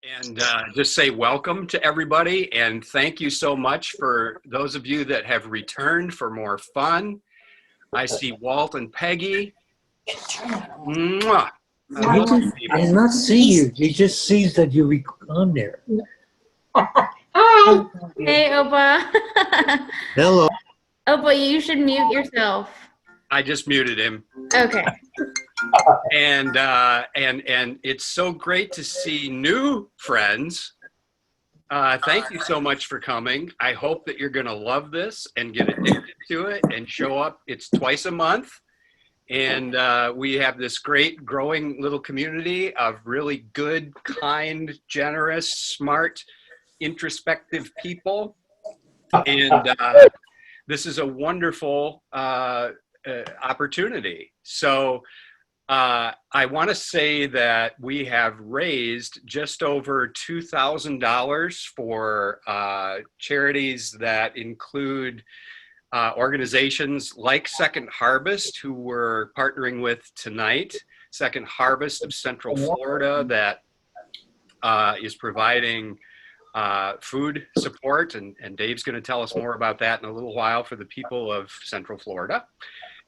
And just say welcome to everybody, and thank you so much for those of you that have returned for more fun. I see Walt and Peggy. Mwah. I did not see you. He just sees that you're on there. Hi. Hey, Opa. Hello. Opa, you should mute yourself. I just muted him. Okay. And it's so great to see new friends. Thank you so much for coming. I hope that you're going to love this and get addicted to it and show up. It's twice a month. And we have this great growing little community of really good, kind, generous, smart, introspective people. And this is a wonderful opportunity. So I want to say that we have raised just over $2,000 for charities that include organizations like Second Harvest, who we're partnering with tonight. Second Harvest of Central Florida, that is providing food support, and Dave's going to tell us more about that in a little while, for the people of Central Florida.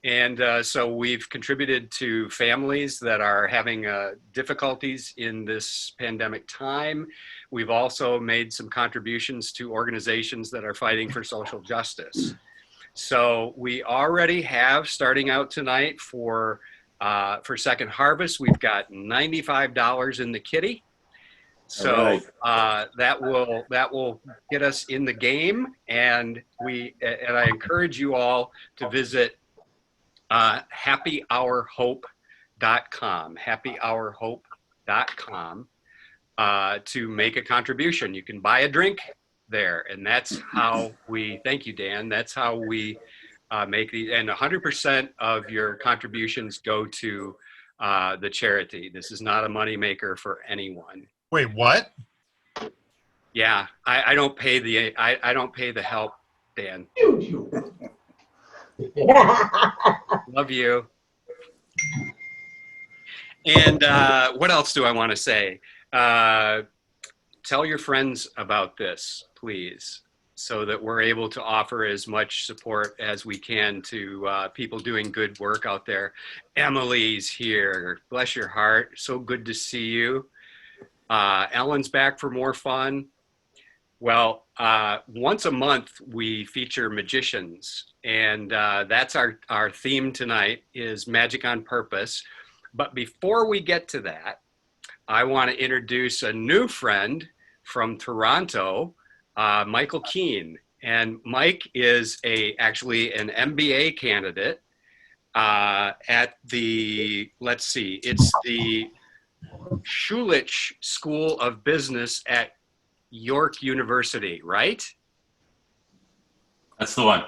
And so we've contributed to families that are having difficulties in this pandemic time. We've also made some contributions to organizations that are fighting for social justice. So we already have, starting out tonight for Second Harvest, we've got $95 in the kitty. So that will get us in the game, and I encourage you all to visit happyhourhope.com, happyhourhope.com, to make a contribution. You can buy a drink there, and that's how we, thank you, Dan, that's how we make these, and 100% of your contributions go to the charity. This is not a moneymaker for anyone. Wait, what? Yeah, I don't pay the help, Dan. Love you. And what else do I want to say? Tell your friends about this, please, so that we're able to offer as much support as we can to people doing good work out there. Emily's here. Bless your heart. So good to see you. Ellen's back for more fun. Well, once a month we feature magicians, and that's our theme tonight, is Magic on Purpose. But before we get to that, I want to introduce a new friend from Toronto, Michael Keene. And Mike is actually an MBA candidate at the, let's see, it's the Schulich School of Business at York University, right? That's the one.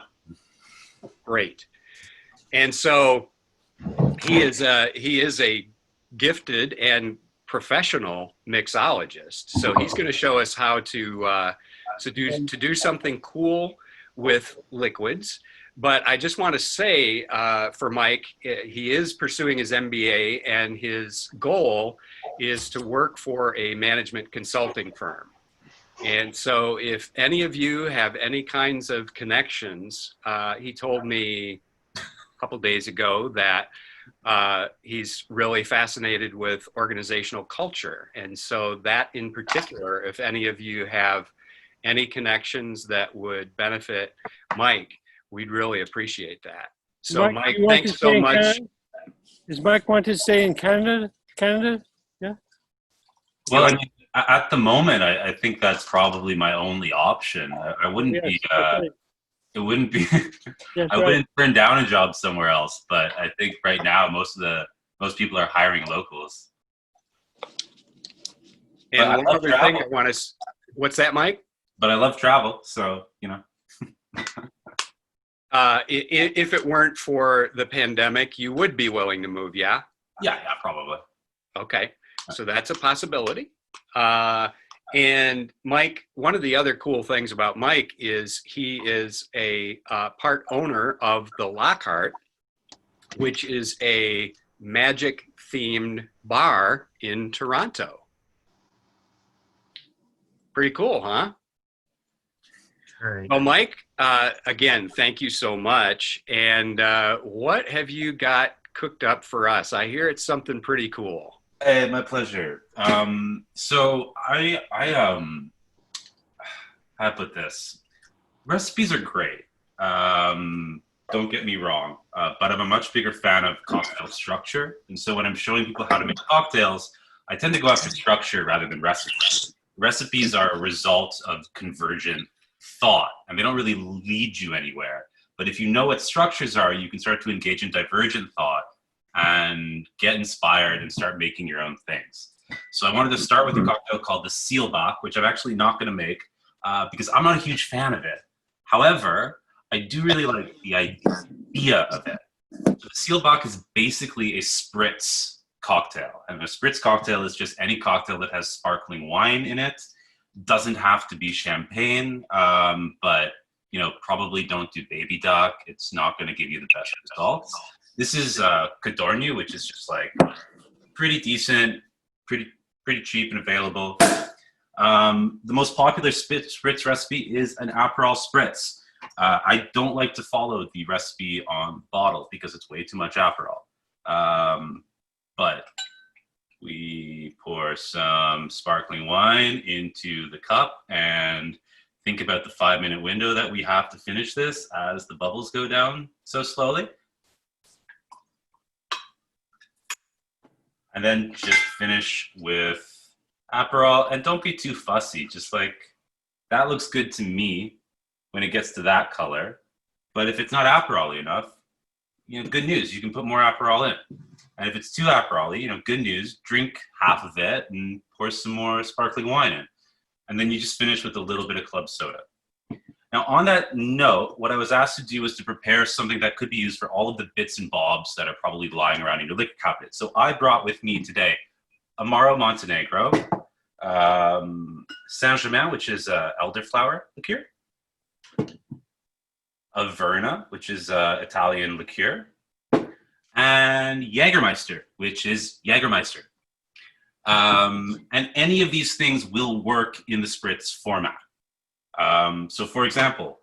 Great. And so he is a gifted and professional mixologist. So he's going to show us how to do something cool with liquids. But I just want to say for Mike, he is pursuing his MBA, and his goal is to work for a management consulting firm. And so if any of you have any kinds of connections, he told me a couple days ago that he's really fascinated with organizational culture. And so that in particular, if any of you have any connections that would benefit Mike, we'd really appreciate that. So Mike, thanks so much. Does Mike want to stay in Canada? Yeah. Well, I mean, at the moment, I think that's probably my only option. I wouldn't be. It wouldn't be. I wouldn't turn down a job somewhere else. But I think right now, most people are hiring locals. And one other thing I want to. What's that, Mike? But I love travel, so you know. If it weren't for the pandemic, you would be willing to move, yeah? Yeah, probably. Okay, so that's a possibility. And Mike, one of the other cool things about Mike is he is a part owner of the Lockhart, which is a magic themed bar in Toronto. Pretty cool, huh? Right. Well, Mike, again, thank you so much. And what have you got cooked up for us? I hear it's something pretty cool. Hey, my pleasure. So how to put this? Recipes are great. Don't get me wrong, but I'm a much bigger fan of cocktail structure. And so when I'm showing people how to make cocktails, I tend to go after structure rather than recipes. Recipes are a result of convergent thought, and they don't really lead you anywhere. But if you know what structures are, you can start to engage in divergent thought and get inspired and start making your own things. So I wanted to start with a cocktail called the Seelbach, which I'm actually not going to make because I'm not a huge fan of it. However, I do really like the idea of it. So the Seelbach is basically a spritz cocktail. And a spritz cocktail is just any cocktail that has sparkling wine in it. Doesn't have to be champagne, but you know, probably don't do baby duck. It's not going to give you the best results. This is Cadornu, which is just like pretty decent, pretty cheap and available. The most popular spritz recipe is an Aperol spritz. I don't like to follow the recipe on bottle because it's way too much Aperol. But we pour some sparkling wine into the cup and think about the 5-minute window that we have to finish this as the bubbles go down so slowly. And then just finish with Aperol, and don't be too fussy. Just like, that looks good to me when it gets to that color. But if it's not Aperol enough, you know, good news, you can put more Aperol in. And if it's too Aperol, you know, good news, drink half of it and pour some more sparkling wine in. And then you just finish with a little bit of club soda. Now, on that note, what I was asked to do was to prepare something that could be used for all of the bits and bobs that are probably lying around in your liquor cabinet. So I brought with me today Amaro Montenegro, Saint-Germain, which is elderflower liqueur, Averna, which is Italian liqueur, and Jägermeister, which is Jägermeister. And any of these things will work in the spritz format. So for example,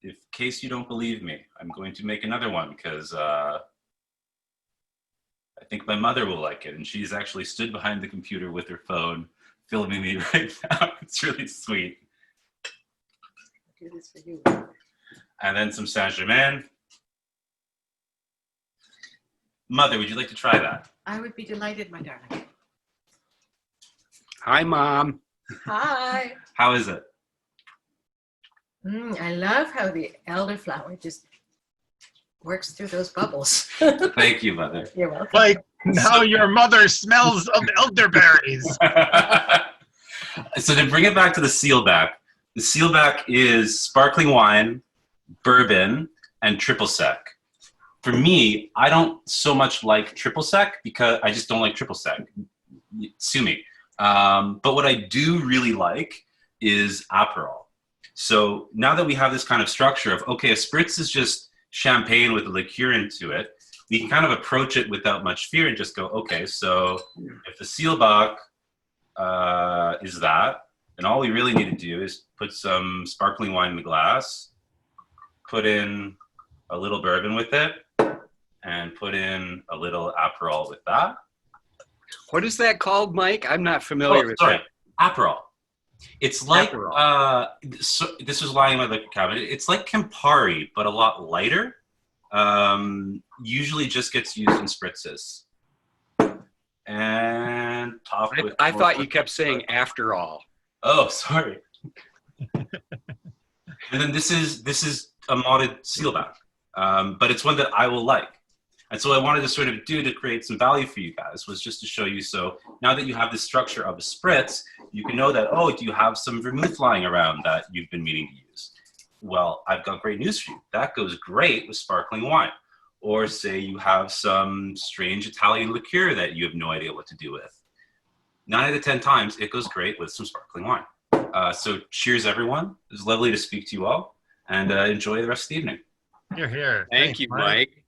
in case you don't believe me, I'm going to make another one because I think my mother will like it. And she's actually stood behind the computer with her phone filming me right now. It's really sweet. Do this for you. And then some Saint-Germain. Mother, would you like to try that? I would be delighted, my darling. Hi, Mom. Hi. How is it? I love how the elderflower just works through those bubbles. Thank you, Mother. You're welcome. Like, now your mother smells of elderberries. So to bring it back to the Seelbach is sparkling wine, bourbon, and triple sec. For me, I don't so much like triple sec because I just don't like triple sec. Sue me. But what I do really like is Aperol. So now that we have this kind of structure of, okay, a spritz is just champagne with a liqueur into it, we can kind of approach it without much fear and just go, okay, so if the Seelbach is that, then all we really need to do is put some sparkling wine in the glass, put in a little bourbon with it, and put in a little Aperol with that. What is that called, Mike? I'm not familiar with that. Aperol. It's like, Aperol. so this was lying in my liquor cabinet. It's like Campari, but a lot lighter. Usually just gets used in spritzes. And topped with... I thought you kept saying after all. Oh, sorry. And then this is a modded Seelbach, but it's one that I will like. And so what I wanted to sort of do to create some value for you guys was just to show you, so now that you have the structure of a spritz, you can know that, oh, do you have some vermouth lying around that you've been meaning to use? Well, I've got great news for you. That goes great with sparkling wine. Or say you have some strange Italian liqueur that you have no idea what to do with. 9 out of 10 times, it goes great with some sparkling wine. So cheers, everyone. It was lovely to speak to you all, and enjoy the rest of the evening. You're here. Thank Thanks, you, Mike.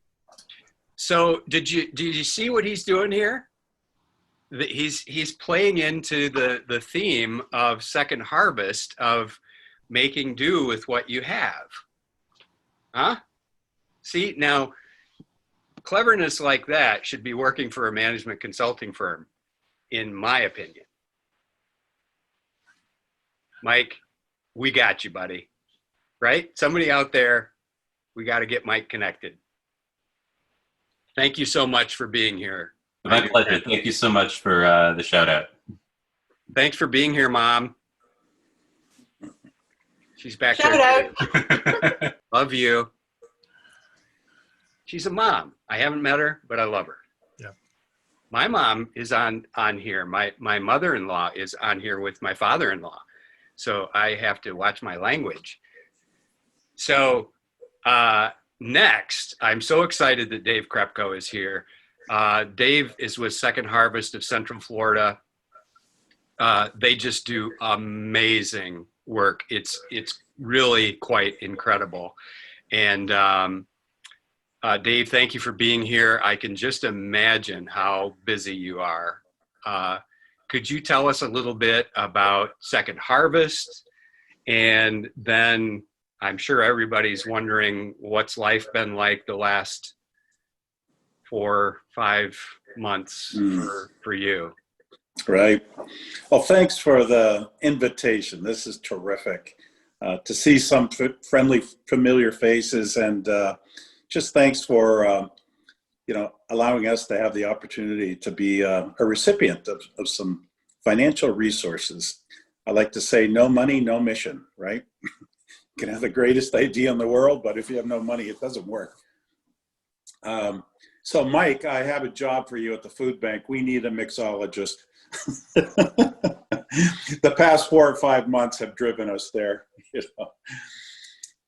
So did you see what he's doing here? he's playing into the theme of Second Harvest of making do with what you have. Huh? See, now cleverness like that should be working for a management consulting firm, in my opinion. Mike, we got you, buddy. Right? Somebody out there, we got to get Mike connected. Thank you so much for being here. My pleasure. Thank you so much for the shout out. Thanks for being here, Mom. She's back Shout there. Love you. She's a mom. I haven't met her, but I love her. Yeah. My mom is on here. My mother-in-law is on here with my father-in-law. So I have to watch my language. So next, I'm so excited that Dave Krepcho is here. Dave is with Second Harvest of Central Florida. They just do amazing work. It's really quite incredible. And Dave, thank you for being here. I can just imagine how busy you are. Could you tell us a little bit about Second Harvest? And then I'm sure everybody's wondering what's life been like the last 4 or 5 months for you. Right. Well, thanks for the invitation. This is terrific to see some friendly, familiar faces, and just thanks for allowing us to have the opportunity to be a recipient of some financial resources. I like to say, no money, no mission. Right? You can have the greatest idea in the world, but if you have no money, it doesn't work. So, Mike, I have a job for you at the food bank. We need a mixologist. The past 4 or 5 months have driven us there.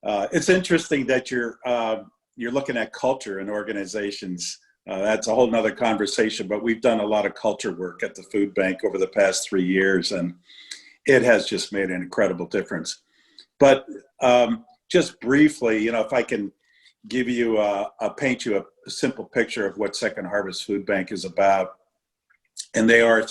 It's interesting that you're looking at culture in organizations. That's a whole nother conversation, but we've done a lot of culture work at the food bank over the past 3 years, and it has just made an incredible difference. But just briefly, if I can give you paint you a simple picture of what Second Harvest Food Bank is about. And they are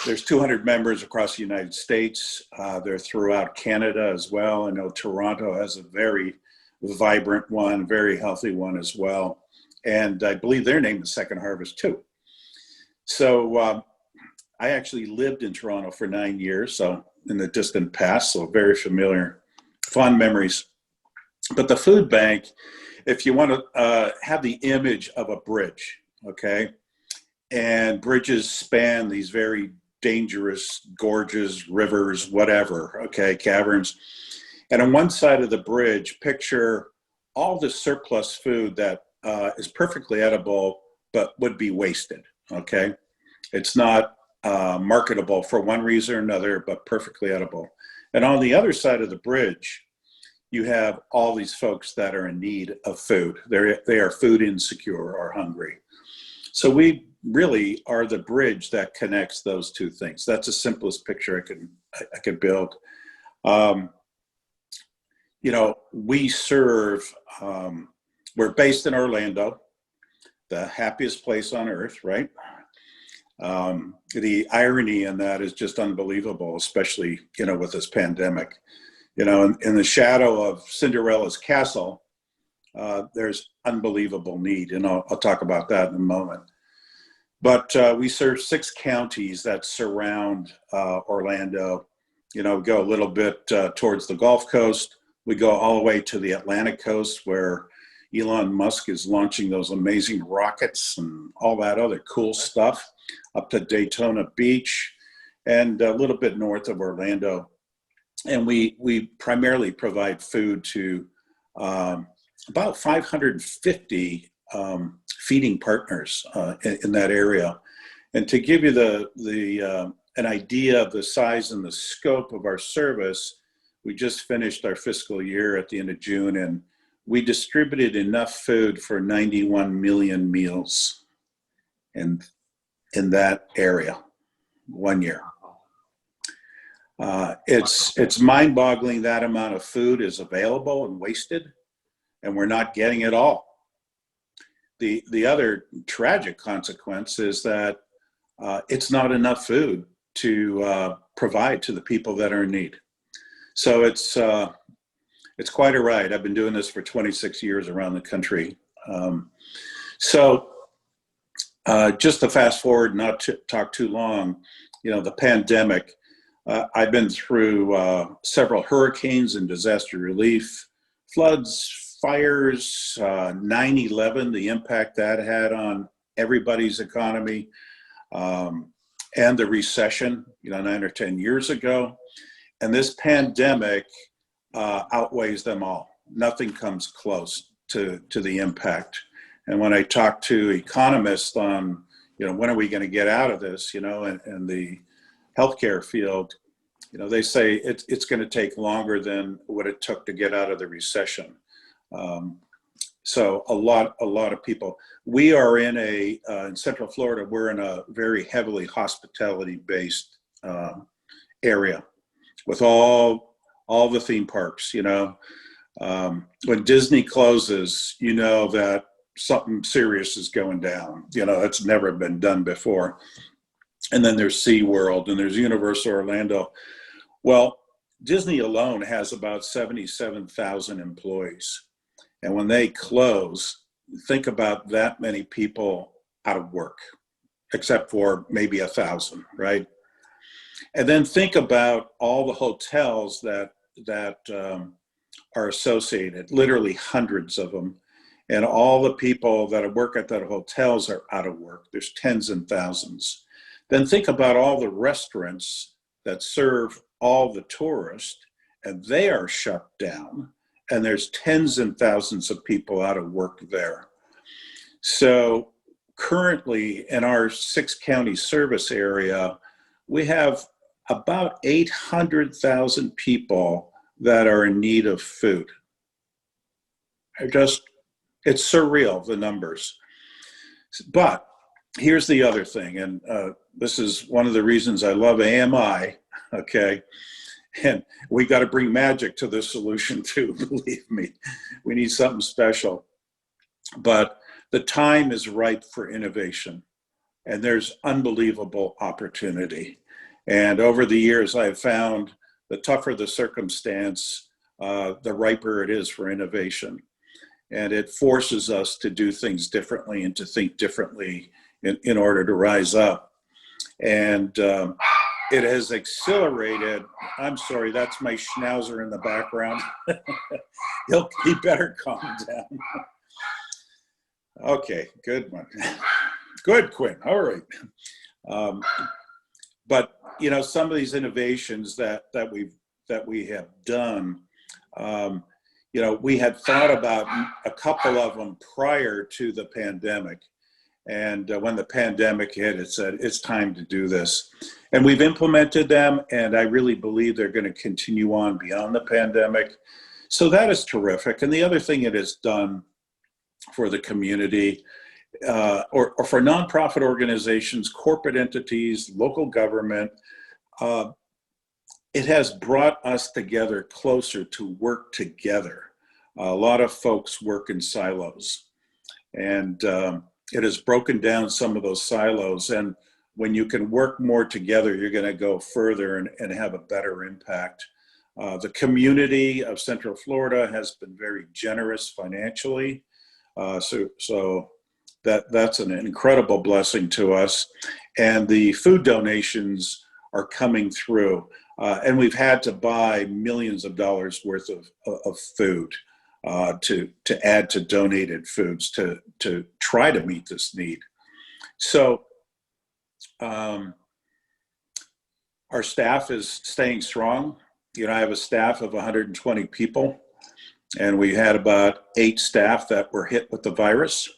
there's 200 members across the United States. They're throughout Canada as well. I know Toronto has a very vibrant one, very healthy one as well. And I believe their name is Second Harvest too. So I actually lived in Toronto for 9 years, so in the distant past, so very familiar, fond memories. But the food bank, if you want to have the image of a bridge, okay? And bridges span these very dangerous gorges, rivers, whatever, okay, caverns. And on one side of the bridge, picture all the surplus food that is perfectly edible, but would be wasted, okay? It's not marketable for one reason or another, but perfectly edible. And on the other side of the bridge, you have all these folks that are in need of food. They are food insecure or hungry. So we really are the bridge that connects those two things. That's the simplest picture I could build. We serve, we're based in Orlando, the happiest place on earth, right? The irony in that is just unbelievable, especially, with this pandemic. In the shadow of Cinderella's castle, there's unbelievable need, and I'll talk about that in a moment. But we serve 6 counties that surround Orlando. Go a little bit towards the Gulf Coast. We go all the way to the Atlantic coast, where Elon Musk is launching those amazing rockets and all that other cool stuff, up to Daytona Beach, and a little bit north of Orlando. And we primarily provide food to about 550 feeding partners in that area. And to give you an idea of the size and the scope of our service, we just finished our fiscal year at the end of June, and we distributed enough food for 91 million meals in that area 1 year. It's mind-boggling that amount of food is available and wasted, and we're not getting it all. The other tragic consequence is that it's not enough food to provide to the people that are in need. So it's quite a ride. I've been doing this for 26 years around the country. Just to fast forward, not to talk too long, the pandemic, I've been through several hurricanes and disaster relief, floods, fires, 9/11, the impact that had on everybody's economy, and the recession, 9 or 10 years ago. And this pandemic outweighs them all. Nothing comes close to the impact. And when I talk to economists on, when are we going to get out of this, and the healthcare field, they say it's going to take longer than what it took to get out of the recession. So a lot of people. We are in Central Florida, we're in a very heavily hospitality-based area with all the theme parks. When Disney closes, that something serious is going down. It's never been done before. And then there's SeaWorld and there's Universal Orlando. Well, Disney alone has about 77,000 employees. And when they close, think about that many people out of work, except for maybe 1,000, right? And then think about all the hotels that are associated, literally hundreds of them. And all the people that work at the hotels are out of work. There's tens and thousands. Then think about all the restaurants that serve all the tourists, and they are shut down. And there's tens and thousands of people out of work there. So currently in our 6-county service area, we have about 800,000 people that are in need of food. It's surreal, the numbers. But here's the other thing, and this is one of the reasons I love AMI, okay? And we got to bring magic to this solution too, believe me. We need something special. But the time is ripe for innovation, and there's unbelievable opportunity. And over the years, I've found the tougher the circumstance, the riper it is for innovation. And it forces us to do things differently and to think differently in order to rise up. And it has accelerated. I'm sorry, that's my schnauzer in the background. He better calm down. Okay, good one. Good, Quinn. All right. But some of these innovations that we have done, we had thought about a couple of them prior to the pandemic. And when the pandemic hit, it said, it's time to do this. And we've implemented them, and I really believe they're going to continue on beyond the pandemic. So that is terrific. And the other thing it has done for the community, or for nonprofit organizations, corporate entities, local government, it has brought us together closer to work together. A lot of folks work in silos, and it has broken down some of those silos. And when you can work more together, you're going to go further and have a better impact. The community of Central Florida has been very generous financially. So that's an incredible blessing to us. And the food donations are coming through. And we've had to buy millions of dollars worth of food to add to donated foods to try to meet this need. So our staff is staying strong. I have a staff of 120 people, and we had about 8 staff that were hit with the virus.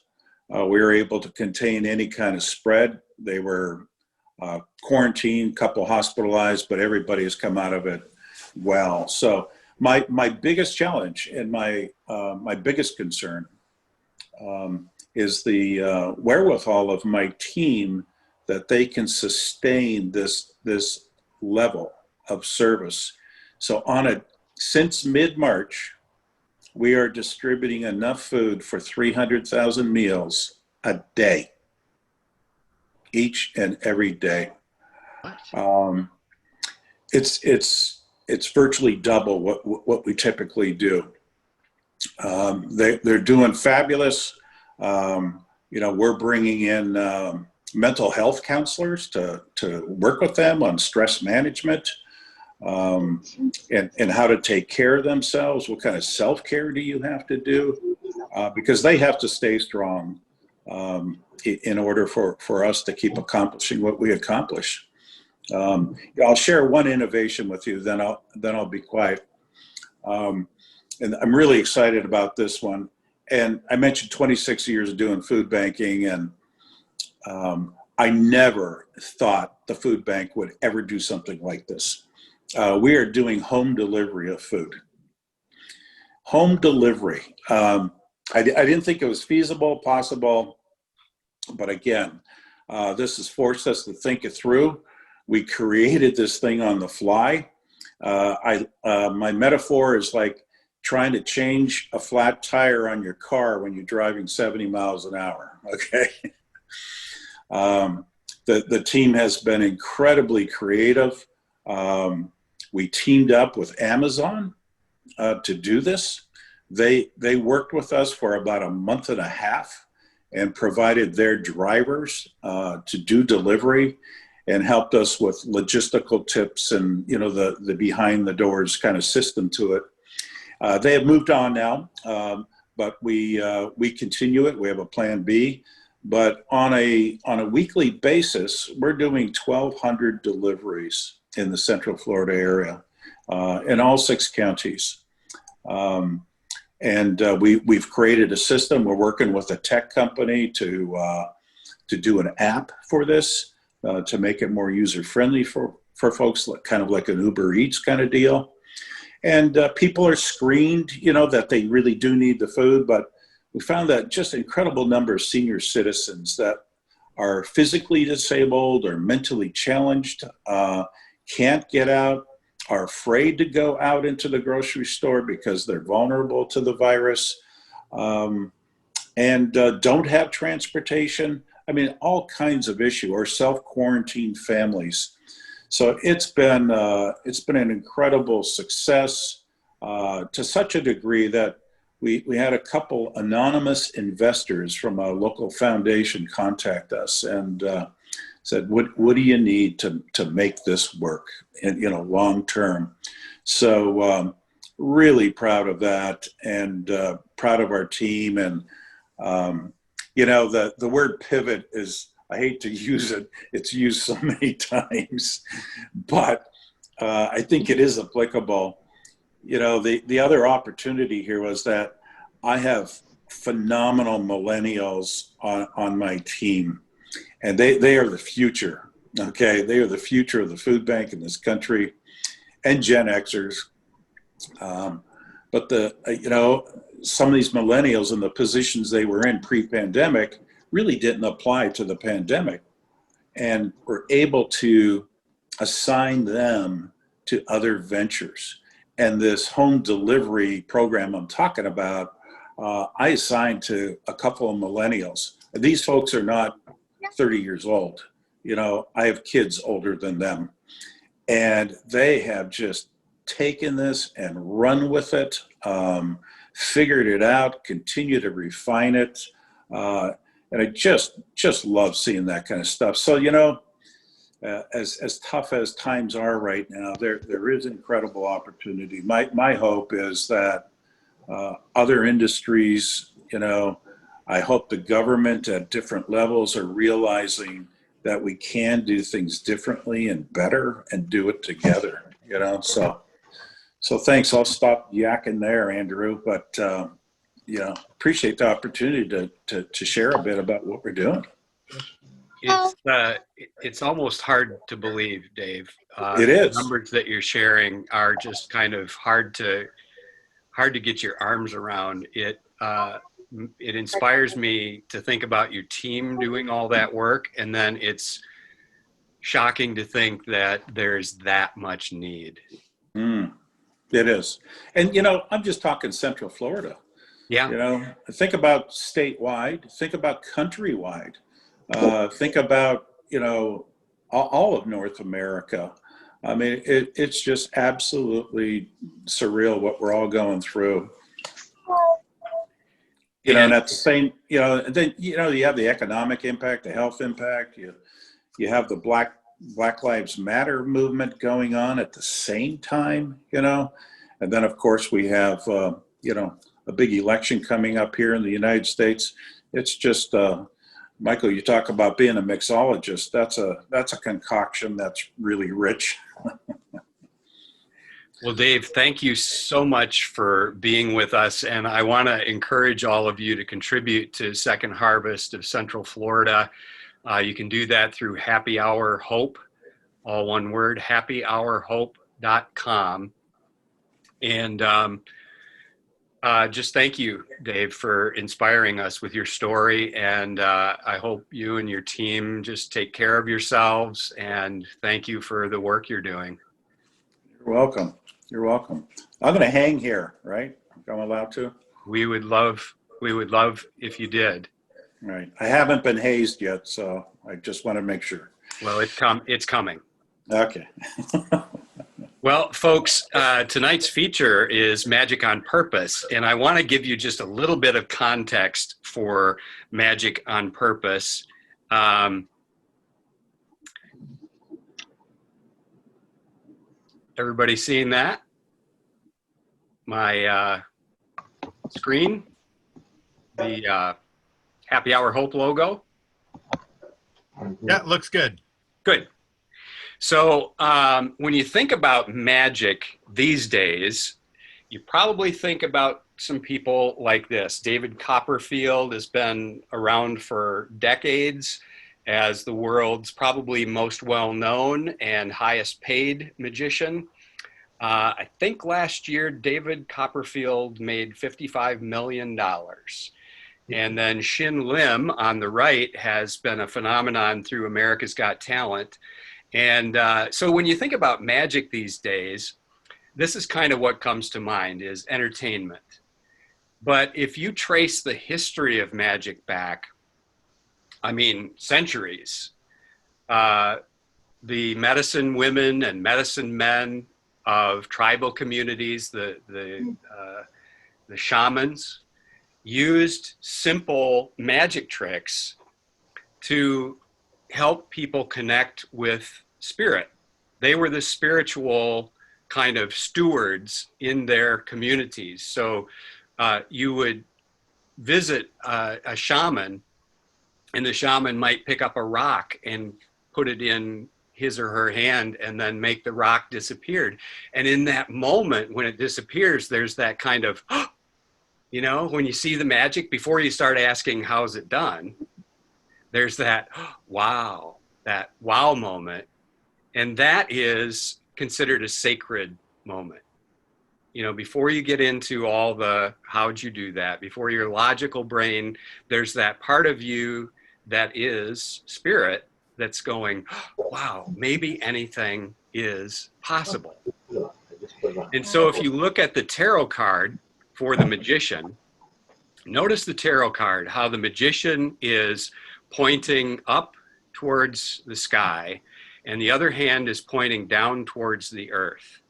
We were able to contain any kind of spread. They were quarantined, couple hospitalized, but everybody has come out of it well. So my biggest challenge and my biggest concern is the wherewithal of my team, that they can sustain this level of service. So since mid-March, we are distributing enough food for 300,000 meals a day. each and every day. It's virtually double what we typically do. They're doing fabulous. We're bringing in mental health counselors to work with them on stress management, and how to take care of themselves. What kind of self-care do you have to do? Because they have to stay strong in order for us to keep accomplishing what we accomplish. I'll share one innovation with you, then I'll be quiet. And I'm really excited about this one. And I mentioned 26 years of doing food banking, and I never thought the food bank would ever do something like this. We are doing home delivery of food. Home delivery. I didn't think it was feasible, possible, but again, this has forced us to think it through. We created this thing on the fly. My metaphor is like trying to change a flat tire on your car when you're driving 70 miles an hour, okay? The team has been incredibly creative. We teamed up with Amazon to do this. They worked with us for about a month and a half and provided their drivers to do delivery and helped us with logistical tips and the behind the doors kind of system to it. They have moved on now, but we continue it. We have a plan B. But on a weekly basis, we're doing 1,200 deliveries in the Central Florida area, in all 6 counties. We've created a system. We're working with a tech company to do an app for this, to make it more user-friendly for folks, kind of like an Uber Eats kind of deal. And people are screened, that they really do need the food, but we found that just an incredible number of senior citizens that are physically disabled or mentally challenged, can't get out, are afraid to go out into the grocery store because they're vulnerable to the virus, and don't have transportation. I mean, all kinds of issues, or self-quarantined families. So it's been an incredible success, to such a degree that we had a couple anonymous investors from a local foundation contact us and said, what do you need to make this work and long term? So really proud of that, and proud of our team. And the word pivot is, I hate to use it, it's used so many times, but I think it is applicable. The other opportunity here was that I have phenomenal millennials on my team, and they are the future, okay? They are the future of the food bank in this country, and Gen Xers. But some of these millennials in the positions they were in pre-pandemic really didn't apply to the pandemic, and we're able to assign them to other ventures. And this home delivery program I'm talking about, I assigned to a couple of millennials. These folks are not 30 years old. I have kids older than them, and they have just taken this and run with it, figured it out, continue to refine it. And I just love seeing that kind of stuff. So, as tough as times are right now, there is incredible opportunity. My hope is that other industries, I hope the government at different levels are realizing that we can do things differently and better and do it together, So thanks. I'll stop yakking there, Andrew, but appreciate the opportunity to share a bit about what we're doing. It's almost hard to believe, Dave. It is. The numbers that you're sharing are just kind of hard to get your arms around. It inspires me to think about your team doing all that work, and then it's shocking to think that there's that much need. It is. And, I'm just talking Central Florida. Yeah. Think about statewide, think about countrywide, think about, you know, all of North America. I mean, it's just absolutely surreal what we're all going through. You know, and at the same, you know, then, you know, you have the economic impact, the health impact, you have the Black Lives Matter movement going on at the same time, you know, and then of course we have, you know, a big election coming up here in the United States. It's just, Michael, you talk about being a mixologist. That's a concoction that's really rich. Well, Dave, thank you so much for being with us. And I want to encourage all of you to contribute to Second Harvest of Central Florida. You can do that through Happy Hour Hope, all one word, happyhourhope.com. And just thank you, Dave, for inspiring us with your story. And I hope you and your team just take care of yourselves. And thank you for the work you're doing. You're welcome. You're welcome. I'm going to hang here, right? I'm allowed to? We would love if you did. Right. I haven't been hazed yet, so I just want to make sure. Well, it's coming. Okay. Well, folks, tonight's feature is Magic on Purpose, and I want to give you just a little bit of context for Magic on Purpose. Everybody seeing that? My screen? The Happy Hour Hope logo? Yeah, looks good. Good. So when you think about magic these days, you probably think about some people like this. David Copperfield has been around for decades as the world's probably most well-known and highest paid magician. I think last year, David Copperfield made $55 million. And then Shin Lim on the right has been a phenomenon through America's Got Talent. And so when you think about magic these days, this is kind of what comes to mind is entertainment. But if you trace the history of magic back, I mean, centuries, the medicine women and medicine men of tribal communities, the shamans, used simple magic tricks to help people connect with spirit. They were the spiritual kind of stewards in their communities. So you would visit a shaman, and the shaman might pick up a rock and put it in his or her hand and then make the rock disappear. And in that moment when it disappears, there's that kind of, you know, when you see the magic, before you start asking, how's it done? There's that, wow, that wow moment. And that is considered a sacred moment. You know, before you get into all the, how'd you do that? Before your logical brain, there's that part of you that is spirit that's going, wow, maybe anything is possible. And so if you look at the tarot card for the magician, notice the tarot card, how the magician is pointing up towards the sky and the other hand is pointing down towards the earth.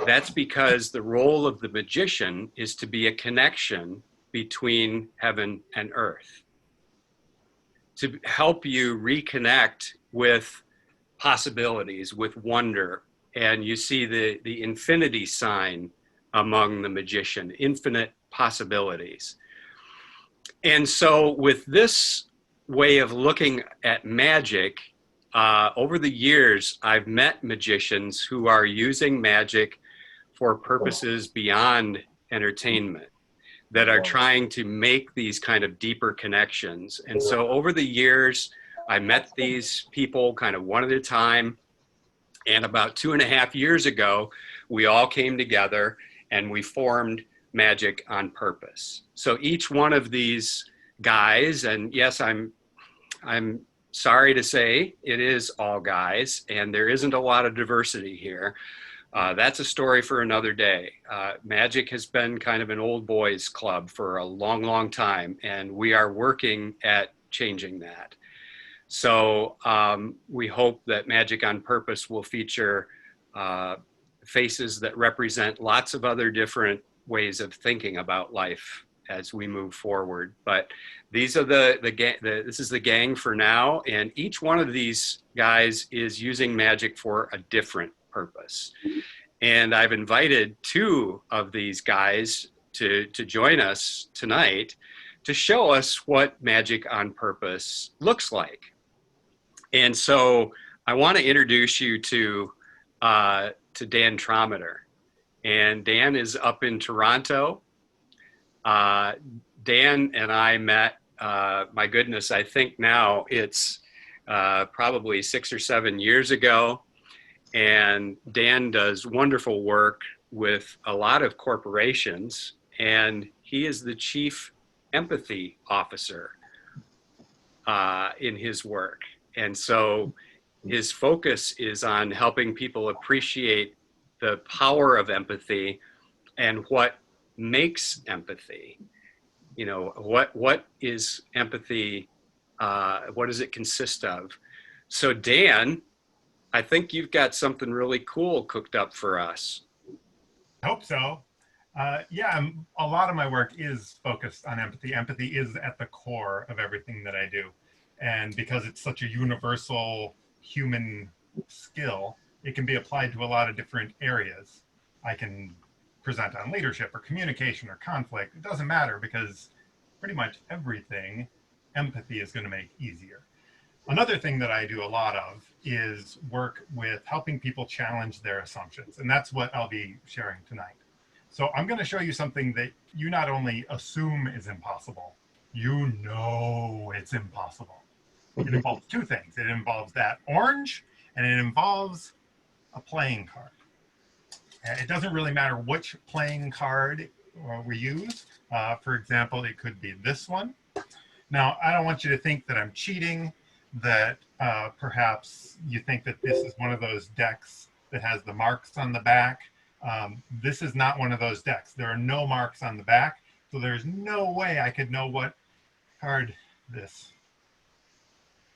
That's because the role of the magician is to be a connection between heaven and earth, to help you reconnect with possibilities, with wonder. And you see the infinity sign among the magician, infinite possibilities. And so with this way of looking at magic, over the years, I've met magicians who are using magic for purposes beyond entertainment, that are trying to make these kind of deeper connections. And so over the years, I met these people kind of one at a time. And about 2.5 years ago, we all came together and we formed Magic on Purpose. So each one of these guys, and yes, I'm sorry to say it is all guys, and there isn't a lot of diversity here. That's a story for another day. Magic has been kind of an old boys club for a long, long time, and we are working at changing that. So we hope that Magic on Purpose will feature faces that represent lots of other different ways of thinking about life as we move forward. But these are this is the gang for now, and each one of these guys is using magic for a different purpose. And I've invited two of these guys to join us tonight to show us what Magic on Purpose looks like. And so I want to introduce you to Dan Trommater. And Dan is up in Toronto. Dan and I met, my goodness, I think now it's probably 6 or 7 years ago. And Dan does wonderful work with a lot of corporations, and he is the chief empathy officer in his work. And so his focus is on helping people appreciate the power of empathy and what makes empathy. You know, what is empathy? What does it consist of? So Dan, I think you've got something really cool cooked up for us. I hope so. Yeah, a lot of my work is focused on empathy. Empathy is at the core of everything that I do. And because it's such a universal human skill, it can be applied to a lot of different areas. I can present on leadership or communication or conflict. It doesn't matter, because pretty much everything empathy is going to make easier. Another thing that I do a lot of is work with helping people challenge their assumptions. And that's what I'll be sharing tonight. So I'm going to show you something that you not only assume is impossible, you know it's impossible. It involves two things. It involves that orange, and it involves a playing card. It doesn't really matter which playing card we use. For example, it could be this one. Now, I don't want you to think that I'm cheating, that perhaps you think that this is one of those decks that has the marks on the back. This is not one of those decks. There are no marks on the back, so there's no way I could know what card this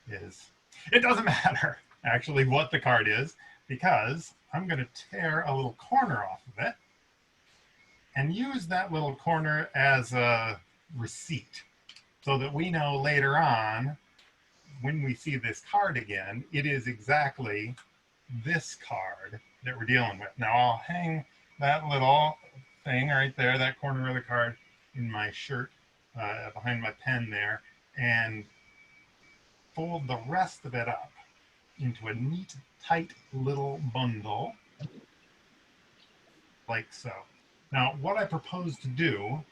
is. It doesn't matter, actually, what the card is, because I'm going to tear a little corner off of it and use that little corner as a receipt, so that we know later on, when we see this card again, it is exactly this card that we're dealing with. Now I'll hang that little thing right there, that corner of the card, in my shirt, behind my pen there, and fold the rest of it up into a neat, tight little bundle, like so. Now, what I propose to do,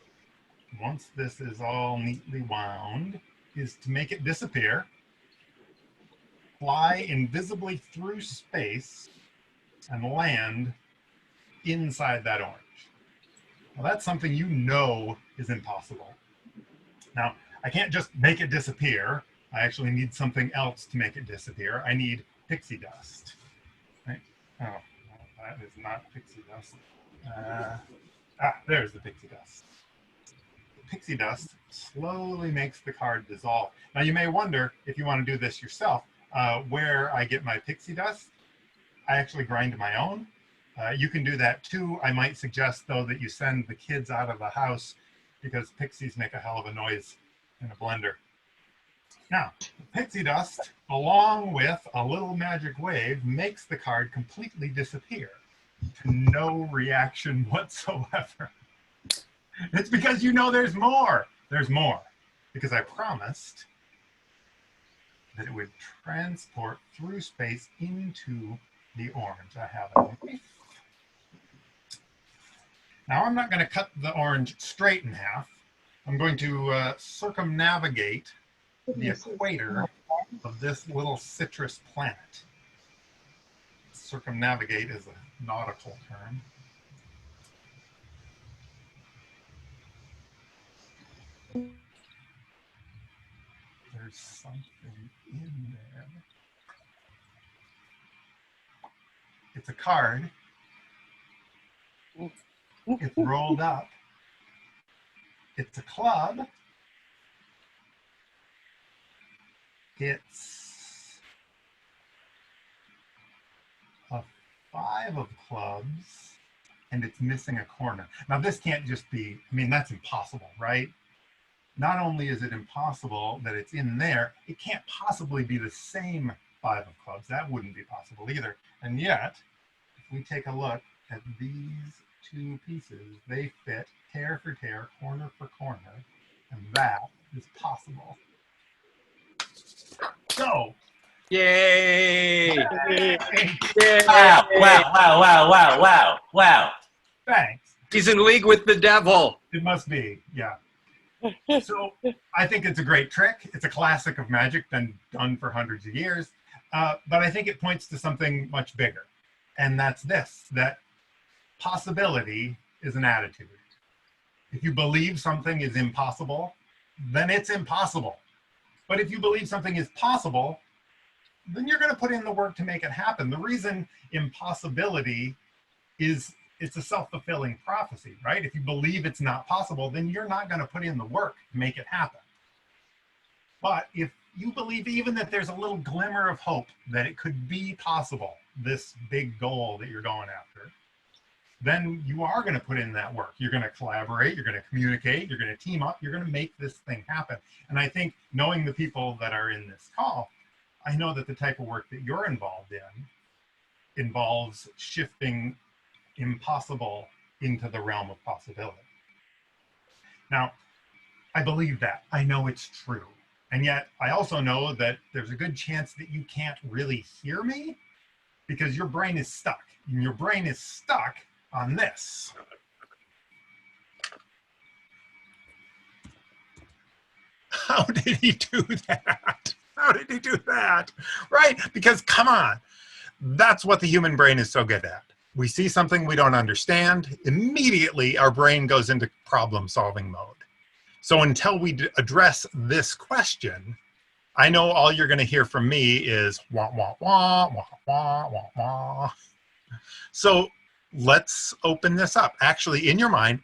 once this is all neatly wound, is to make it disappear, fly invisibly through space, and land inside that orange. Now, that's something you know is impossible. Now, I can't just make it disappear. I actually need something else to make it disappear. I need pixie dust. Right? Oh, well, that is not pixie dust. There's the pixie dust. The pixie dust slowly makes the card dissolve. Now, you may wonder, if you want to do this yourself, where I get my pixie dust. I actually grind my own. You can do that too. I might suggest, though, that you send the kids out of the house, because pixies make a hell of a noise in a blender. Now, pixie dust, along with a little magic wave, makes the card completely disappear to no reaction whatsoever. It's because you know there's more. There's more. Because I promised that it would transport through space into the orange. I have a knife. Now, I'm not going to cut the orange straight in half. I'm going to circumnavigate the equator of this little citrus planet. Circumnavigate is a nautical term. There's something in there. It's a card. It's rolled up. It's a club. It's 5 of clubs and it's missing a corner. Now this can't just be, I mean, that's impossible, right? Not only is it impossible that it's in there, it can't possibly be the same 5 of clubs. That wouldn't be possible either. And yet, if we take a look at these 2 pieces, they fit tear for tear, corner for corner, and that is possible. So, Yay! Yay! Wow, wow, wow, wow, wow, wow, wow. Thanks. He's in league with the devil. It must be, yeah. So I think it's a great trick. It's a classic of magic, been done for hundreds of years. But I think it points to something much bigger. And that's this, that possibility is an attitude. If you believe something is impossible, then it's impossible. But if you believe something is possible, then you're going to put in the work to make it happen. The reason impossibility is it's a self-fulfilling prophecy, right? If you believe it's not possible, then you're not going to put in the work to make it happen. But if you believe even that there's a little glimmer of hope that it could be possible, this big goal that you're going after, then you are going to put in that work. You're going to collaborate, you're going to communicate, you're going to team up, you're going to make this thing happen. And I think knowing the people that are in this call, I know that the type of work that you're involved in involves shifting impossible into the realm of possibility. Now, I believe that. I know it's true. And yet I also know that there's a good chance that you can't really hear me because your brain is stuck. And your brain is stuck on this. How did he do that? How did he do that? Right? Because come on, that's what the human brain is so good at. We see something we don't understand, immediately our brain goes into problem-solving mode. So until we address this question, I know all you're going to hear from me is wah, wah, wah, wah, wah, wah, wah. So let's open this up. Actually, in your mind,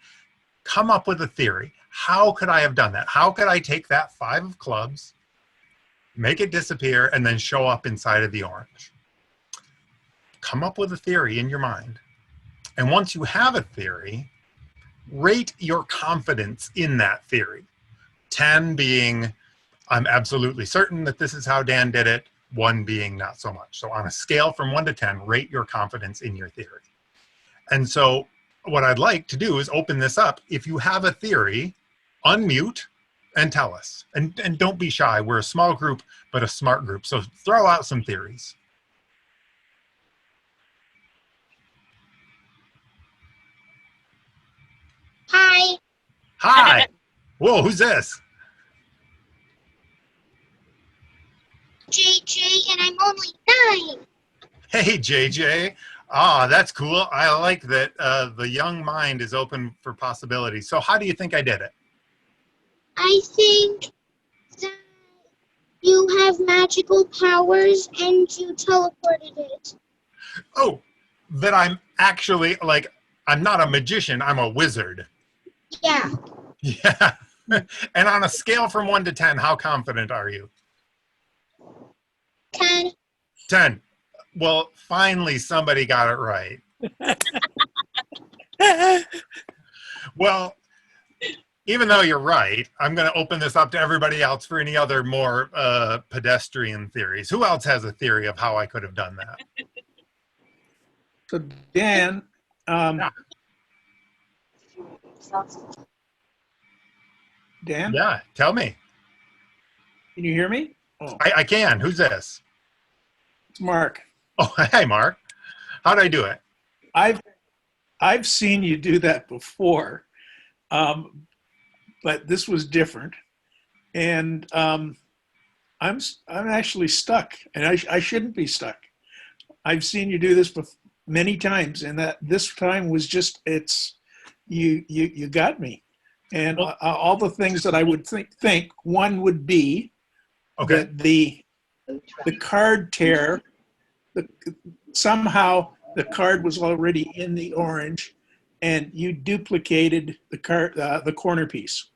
come up with a theory. How could I have done that? How could I take that 5 of clubs, make it disappear, and then show up inside of the orange? Come up with a theory in your mind. And once you have a theory, rate your confidence in that theory. 10 being, I'm absolutely certain that this is how Dan did it. 1 being not so much. So on a scale from 1 to 10, rate your confidence in your theory. And so what I'd like to do is open this up. If you have a theory, unmute and tell us. And don't be shy. We're a small group, but a smart group. So throw out some theories. Hi, Hi. Whoa, who's this? JJ, and I'm only 9. Hey, JJ. Ah, that's cool. I like that the young mind is open for possibilities. So how do you think I did it? I think that you have magical powers and you teleported it. Oh, that I'm actually, like, I'm not a magician, I'm a wizard. Yeah, Yeah. And on a scale from 1 to 10, how confident are you? 10. 10. Well, finally somebody got it right. Well, even though you're right, I'm going to open this up to everybody else for any other more pedestrian theories. Who else has a theory of how I could have done that? So Dan, Dan, Yeah, tell me. can you hear me? Oh, I can. Who's this? it's Mark. Oh, hey, Mark. How'd I do it? I've seen you do that before, but this was different, and I'm actually stuck, and I shouldn't be stuck. I've seen you do this many times, and that this time was just you got me, and all the things that I would think one would be that the card tear, somehow the card was already in the orange, and you duplicated the corner piece.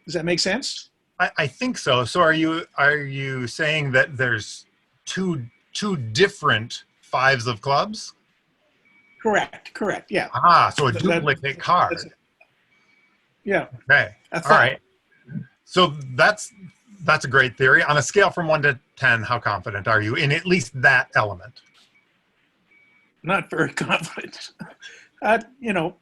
Does that make sense? I think so. So are you saying that there's two different fives of clubs? Correct, yeah. Ah, so a That- duplicate card. Yeah. Okay, I all thought- right. So that's a great theory. On a scale from 1 to 10, how confident are you in at least that element? Not very confident. You know,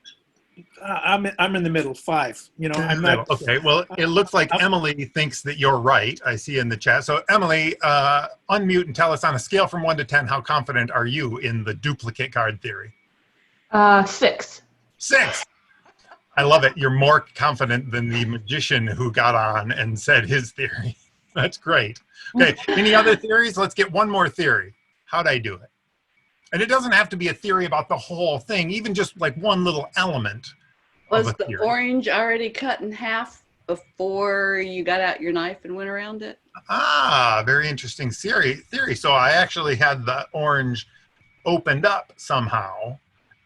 I'm in the middle, 5. You know, I'm not. Okay, well, it looks like Emily thinks that you're right. I see in the chat. So Emily, unmute and tell us on a scale from 1 to 10, how confident are you in the duplicate card theory? 6. 6. I love it. You're more confident than the magician who got on and said his theory. That's great. Okay, any other theories? Let's get one more theory. How'd I do it? And it doesn't have to be a theory about the whole thing, even just like one little element. Was the orange already cut in half before you got out your knife and went around it? Ah, very interesting theory. So I actually had the orange opened up somehow.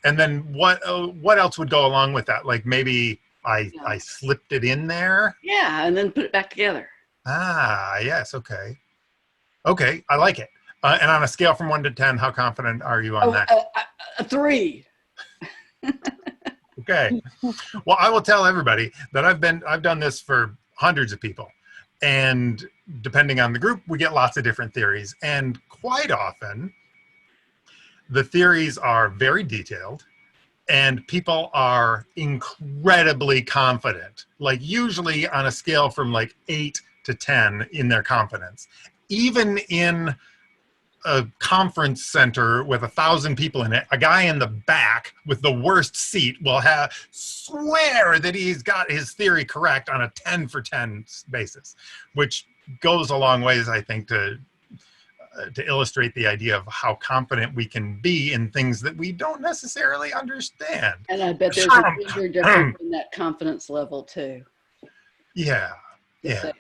And then what else would go along with that? Like maybe I slipped it in there? Yeah, and then put it back together. Ah, yes, okay. Okay, I like it. And on a scale from 1 to 10, how confident are you on that? A 3. Okay. Well, I will tell everybody that I've done this for hundreds of people. And depending on the group, we get lots of different theories. And quite often, the theories are very detailed and people are incredibly confident, like usually on a scale from like 8 to 10 in their confidence. Even in a conference center with 1,000 people in it, a guy in the back with the worst seat will swear that he's got his theory correct on a 10 for 10 basis, which goes a long ways, I think, to illustrate the idea of how confident we can be in things that we don't necessarily understand. And I bet there's a bigger difference in that confidence level too. Yeah, yeah.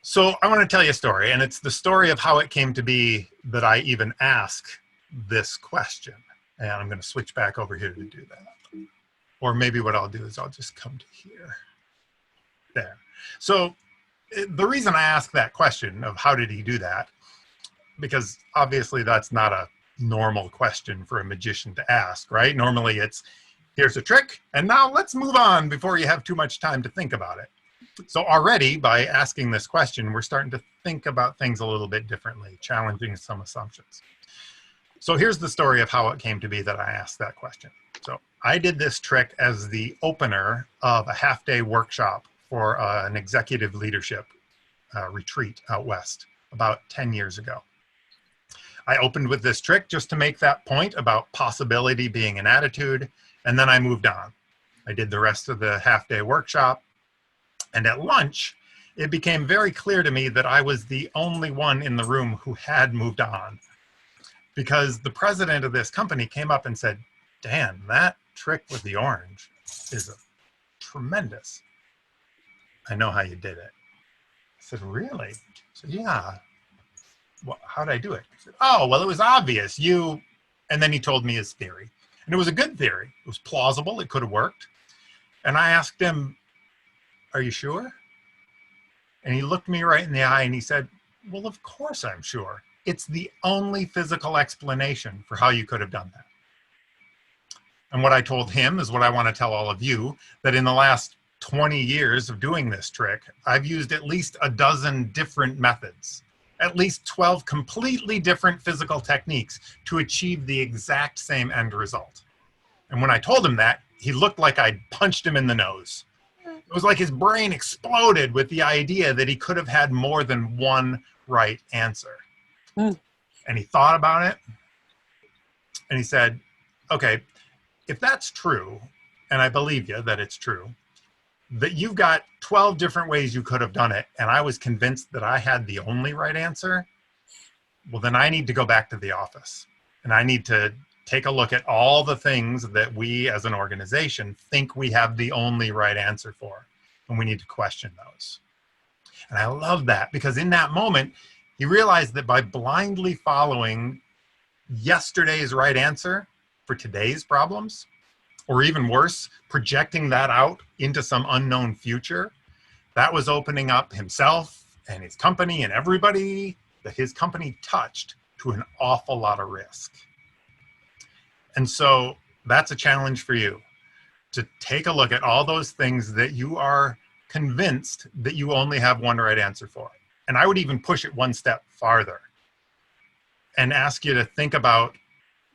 So I want to tell you a story, and it's the story of how it came to be that I even ask this question. And I'm going to switch back over here to do that. Or maybe what I'll do is I'll just come to here. There. So the reason I ask that question of how did he do that, because obviously that's not a normal question for a magician to ask, right? Normally it's, here's a trick, and now let's move on before you have too much time to think about it. So already by asking this question, we're starting to think about things a little bit differently, challenging some assumptions. So here's the story of how it came to be that I asked that question. So I did this trick as the opener of a half-day workshop for an executive leadership retreat out west about 10 years ago. I opened with this trick just to make that point about possibility being an attitude, and then I moved on. I did the rest of the half-day workshop, and at lunch, it became very clear to me that I was the only one in the room who had moved on, because the president of this company came up and said, Dan, that trick with the orange is tremendous. I know how you did it. I said, really? I said, yeah. Well, how'd I do it? I said, oh, well, it was obvious. And then he told me his theory. And it was a good theory. It was plausible. It could have worked. And I asked him, are you sure? And he looked me right in the eye and he said, well, of course I'm sure. It's the only physical explanation for how you could have done that. And what I told him is what I want to tell all of you, that in the last 20 years of doing this trick, I've used at least a dozen different methods, at least 12 completely different physical techniques to achieve the exact same end result. And when I told him that, he looked like I'd punched him in the nose. It was like his brain exploded with the idea that he could have had more than one right answer. And he thought about it, and he said, okay, if that's true, and I believe you that it's true, that you've got 12 different ways you could have done it, and I was convinced that I had the only right answer, well, then I need to go back to the office, and I need to take a look at all the things that we as an organization think we have the only right answer for, and we need to question those. And I love that, because in that moment, he realized that by blindly following yesterday's right answer for today's problems, or even worse, projecting that out into some unknown future, that was opening up himself and his company and everybody that his company touched to an awful lot of risk. And so that's a challenge for you, to take a look at all those things that you are convinced that you only have one right answer for. And I would even push it one step farther and ask you to think about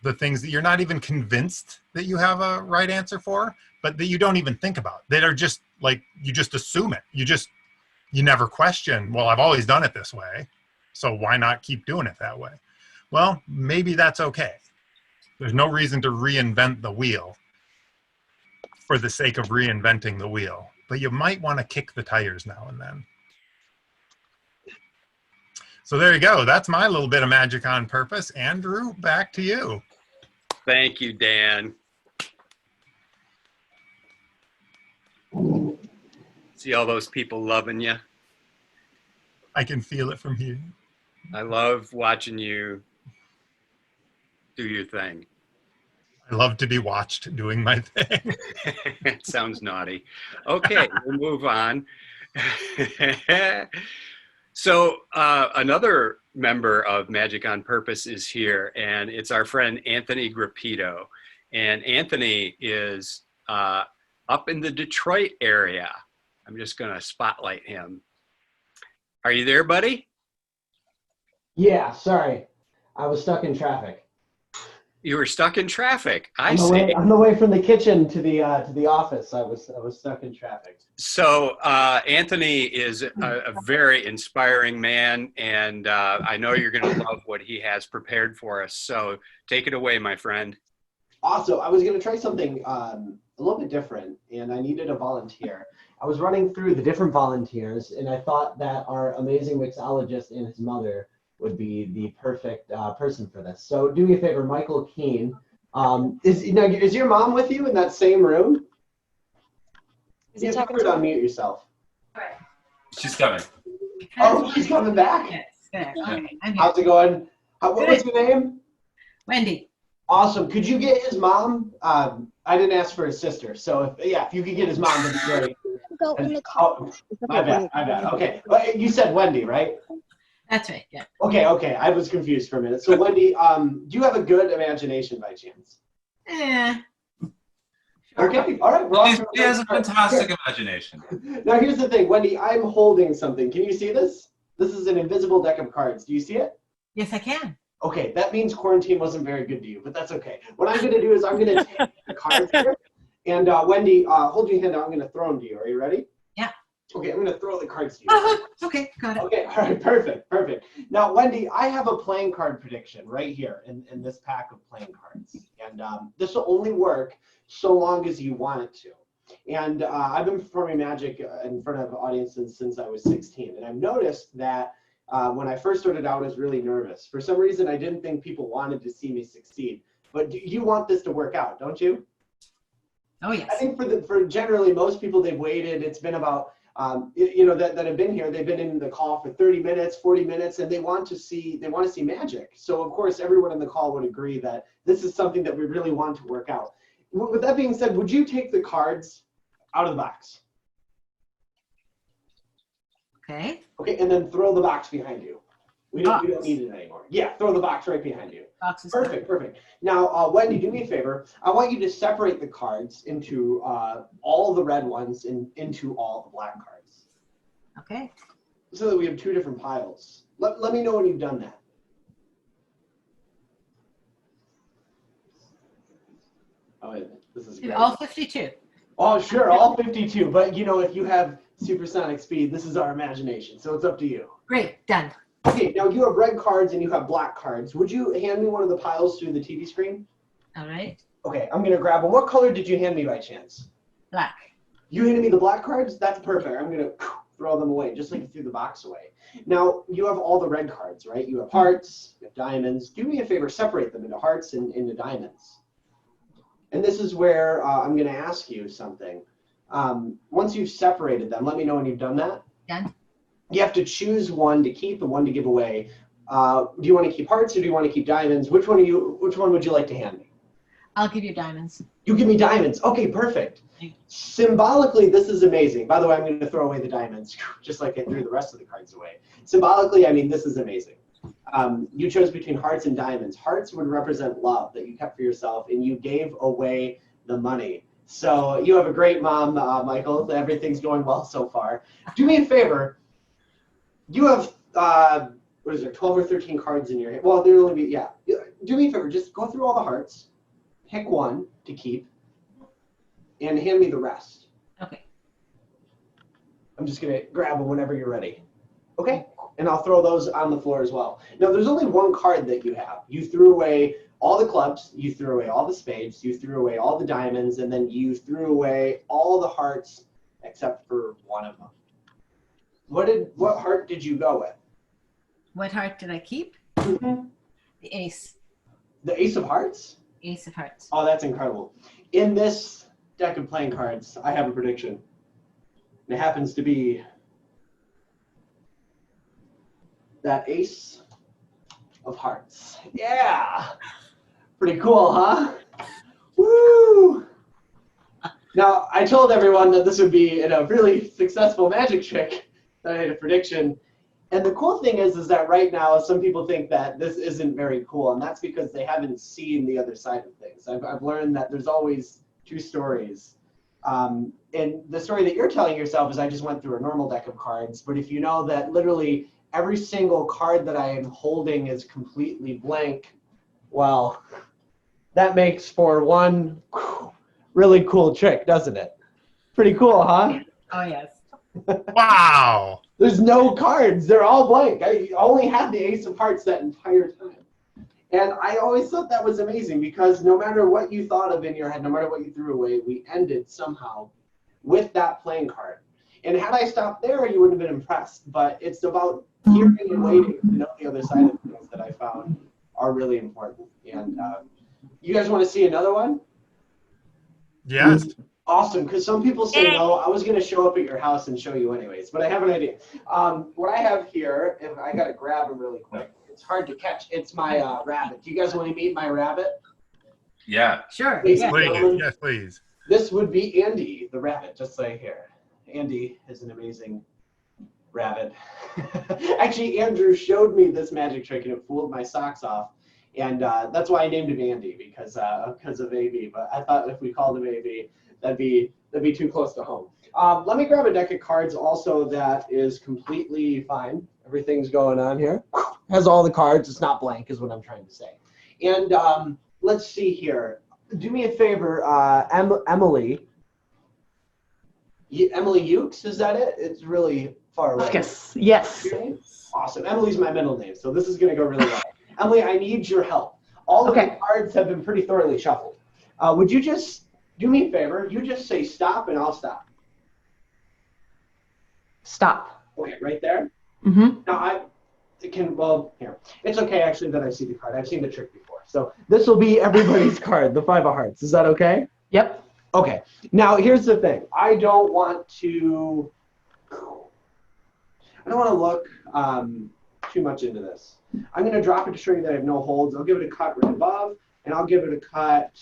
the things that you're not even convinced that you have a right answer for, but that you don't even think about, that are just like, you just assume it. You never question, well, I've always done it this way, so why not keep doing it that way? Well, maybe that's okay. There's no reason to reinvent the wheel for the sake of reinventing the wheel, but you might want to kick the tires now and then. So there you go. That's my little bit of magic on purpose. Andrew, back to you. Thank you, Dan. See all those people loving you? I can feel it from here. I love watching you do your thing. I love to be watched doing my thing. It sounds naughty. Okay, we'll move on. So another member of Magic on Purpose is here, and it's our friend Anthony Grupido. And Anthony is up in the Detroit area. I'm just going to spotlight him. Are you there, buddy? Yeah, sorry. I was stuck in traffic. You were stuck in traffic. I see. On the way from the kitchen to the office, I was stuck in traffic. So Anthony is a very inspiring man, and I know you're going to love what he has prepared for us. So take it away, my friend. Also, I was going to try something a little bit different, and I needed a volunteer. I was running through the different volunteers, and I thought that our amazing mixologist and his mother would be the perfect person for this. So do me a favor, Michael Keene. Is your mom with you in that same room? Is he you talking have to to me? unmute yourself. She's coming. Oh, she's coming back? Yes, there. Okay, I'm here. How's it going? What was your name? Wendy. Awesome. Could you get his mom? I didn't ask for his sister. So if you could get his mom, that'd be great. Go in the car. Oh, my bad. Okay. Well, you said Wendy, right? That's right, yeah. Okay. I was confused for a minute. So Wendy, do you have a good imagination by chance? Okay. All right. We're off. She has a fantastic imagination. Now here's the thing, Wendy, I'm holding something. Can you see this? This is an invisible deck of cards. Do you see it? Yes, I can. Okay, that means quarantine wasn't very good to you, but that's okay. What I'm going to do is I'm going to take the cards here. And Wendy, hold your hand out. I'm going to throw them to you. Are you ready? Yeah. Okay, I'm going to throw the cards to you. Okay, got it. Okay, all right, perfect. Now, Wendy, I have a playing card prediction right here in this pack of playing cards. And this will only work so long as you want it to. And I've been performing magic in front of audiences since I was 16. And I've noticed that when I first started out, I was really nervous. For some reason, I didn't think people wanted to see me succeed. But you want this to work out, don't you? Oh, yes. I think for generally most people, they've waited. It's been about, that have been here. They've been in the call for 30 minutes, 40 minutes, and they want to see magic. So of course, everyone in the call would agree that this is something that we really want to work out. With that being said, would you take the cards out of the box? Okay. Okay, and then throw the box behind you. We don't need it anymore. Yeah, throw the box right behind you. Box is Perfect. Now, Wendy, do me a favor. I want you to separate the cards into all the red ones and into all the black cards. Okay. So that we have two different piles. Let me know when you've done that. Oh, this is great. All 52. Oh, sure, all 52. But, if you have supersonic speed, this is our imagination. So it's up to you. Great, done. Okay, now you have red cards and you have black cards. Would you hand me one of the piles through the TV screen? All right. Okay, I'm going to grab one. What color did you hand me by chance? Black. You handed me the black cards? That's perfect. I'm going to throw them away, just like you threw the box away. Now, you have all the red cards, right? You have hearts, you have diamonds. Do me a favor, separate them into hearts and into diamonds. And this is where I'm going to ask you something. Once you've separated them, let me know when you've done that. Done. You have to choose one to keep and one to give away. Do you want to keep hearts or do you want to keep diamonds? Which one would you like to hand me? I'll give you diamonds. You give me diamonds. Okay, perfect. Symbolically, this is amazing. By the way, I'm going to throw away the diamonds, just like I threw the rest of the cards away. Symbolically, I mean, this is amazing. You chose between hearts and diamonds. Hearts would represent love that you kept for yourself, and you gave away the money. So you have a great mom, Michael. Everything's going well so far. Do me a favor. You have, what is there, 12 or 13 cards in your hand? Well, there'll only be, yeah. Do me a favor. Just go through all the hearts. Pick one to keep. And hand me the rest. Okay. I'm just going to grab them whenever you're ready. Okay? And I'll throw those on the floor as well. Now, there's only one card that you have. You threw away all the clubs, you threw away all the spades, you threw away all the diamonds, and then you threw away all the hearts except for one of them. What heart did you go with? What heart did I keep? Mm-hmm. The ace. The ace of hearts? Ace of hearts. Oh, that's incredible. In this deck of playing cards, I have a prediction. And it happens to be that ace of hearts. Yeah. Pretty cool, huh? Woo! Now, I told everyone that this would be a really successful magic trick that I had a prediction. And the cool thing is that right now, some people think that this isn't very cool, and that's because they haven't seen the other side of things. I've learned that there's always two stories. And the story that you're telling yourself is I just went through a normal deck of cards, but if you know that literally every single card that I am holding is completely blank, well, that makes for one really cool trick, doesn't it? Pretty cool, huh? Oh, yes. Wow. There's no cards. They're all blank. I only had the ace of hearts that entire time. And I always thought that was amazing because no matter what you thought of in your head, no matter what you threw away, we ended somehow with that playing card. And had I stopped there, you wouldn't have been impressed. But it's about hearing and waiting to know the other side of things that I found are really important. And you guys want to see another one? Yes. Awesome, because some people say no. I was going to show up at your house and show you anyways, but I have an idea. What I have here, and I got to grab him really quick. It's hard to catch. It's my rabbit. Do you guys want to meet my rabbit? Yeah. Sure. Please, Yeah. Please. Yes, please. This would be Andy, the rabbit, just like here. Andy is an amazing rabbit. Actually, Andrew showed me this magic trick, and it fooled my socks off. And that's why I named him Andy, because of AB. But I thought if we called him AB, that'd be too close to home. Let me grab a deck of cards also that is completely fine. Everything's going on here. Has all the cards. It's not blank is what I'm trying to say. And let's see here. Do me a favor, Emily. Emily Ukes, is that it? It's really far away. Yes. Yes. Awesome. Emily's my middle name, so this is going to go really well. Emily, I need your help. All of the cards have been pretty thoroughly shuffled. Would you just do me a favor? You just say stop, and I'll stop. Stop. Okay, right there. Mm-hmm. Now here. It's okay actually that I see the card. I've seen the trick before. So this will be everybody's card, the five of hearts. Is that okay? Yep. Okay. Now here's the thing. I don't want to look too much into this. I'm going to drop it to show you that I have no holds. I'll give it a cut right above, and I'll give it a cut,